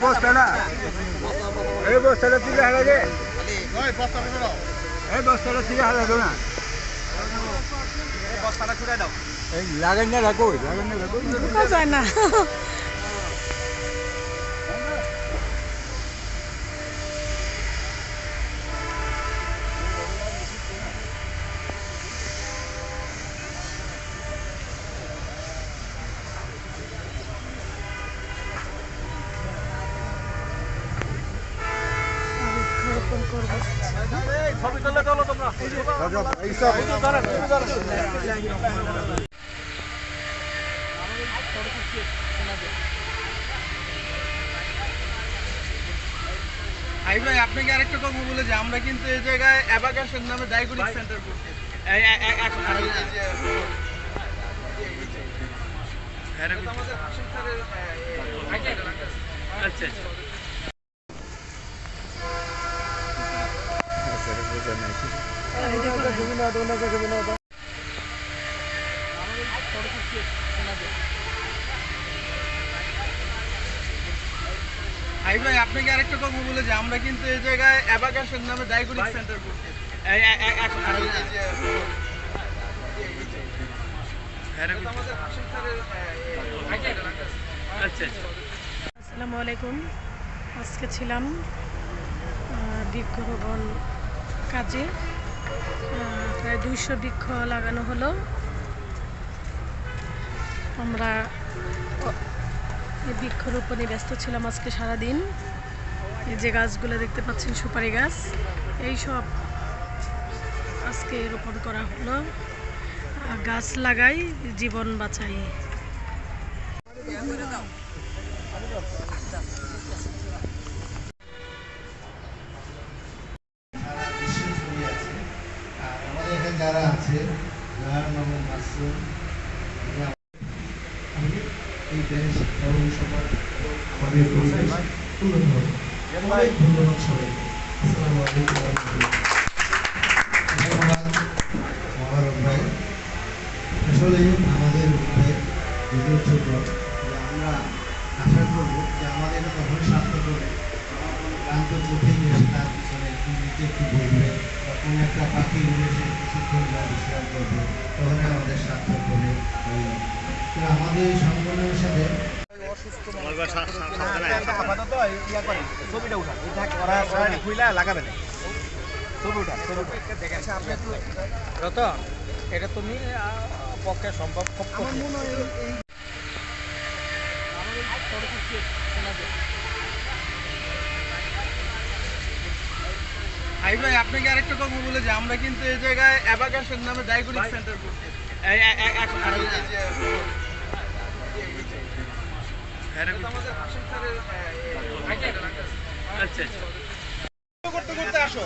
বস্তাটা এই বস্তাটা তুলে হারাবে এই বস্তাটা তুলে হারাবে না বস্তাটা ছুড়ে দাও এই লাগাই না রাখো যায় না। ভাই আপনাকে আরেকটা কথা বলে যে আমরা কিন্তু এই জায়গায় অ্যাবাকাসের নামে ডায়াগনস্টিক সেন্টার করছি। আচ্ছা ভাই আপনাকে আরেকটা কথা বলে যে আমরা কিন্তু এই জায়গায় অ্যাবাকাসের নামে ডায়াগনস্টিক সেন্টার করছি। আসসালামু আলাইকুম। আজকে ছিলাম বৃক্ষরোপণ কাজে, প্রায় 200 বৃক্ষ লাগানো হলো। আমরা এই বৃক্ষরোপণে ব্যস্ত ছিলাম আজকে সারাদিন। এই যে গাছগুলো দেখতে পাচ্ছেন সুপারি গাছ, এই সব আজকে রোপণ করা হলো। গাছ লাগাই জীবন বাঁচাই। যারা আছে এই দেশ এবং সমাজ আমাদের পরিবেশ উন্নত হবে। অনেক ধন্যবাদ সবাইকে। আসসালামু আলাইকুম। ধন্যবাদ মহারব ভাই। আসলে আমাদের মধ্যে ছোট আমরা আশা করবো যে আমাদের তখন স্বাস্থ্য করে ক্লান্ত চোখে এসে তার পিছনে একটু নিচে একটু বলবে বা কোনো একটা পাখি উড়ে এসে কিছুক্ষণ যা বিশ্রাম করবে তখন আমাদের স্বাস্থ্য করে আমাদের সংগঠনের সাথে এটা তুমি পক্ষে সম্ভব ভাই আপনাকে আরেকটা কথা বলে যে আমরা কিন্তু এই জায়গায় অ্যাবাকাসের নামে ডায়াগনস্টিক সেন্টার করছি। আচ্ছা করতে আসো।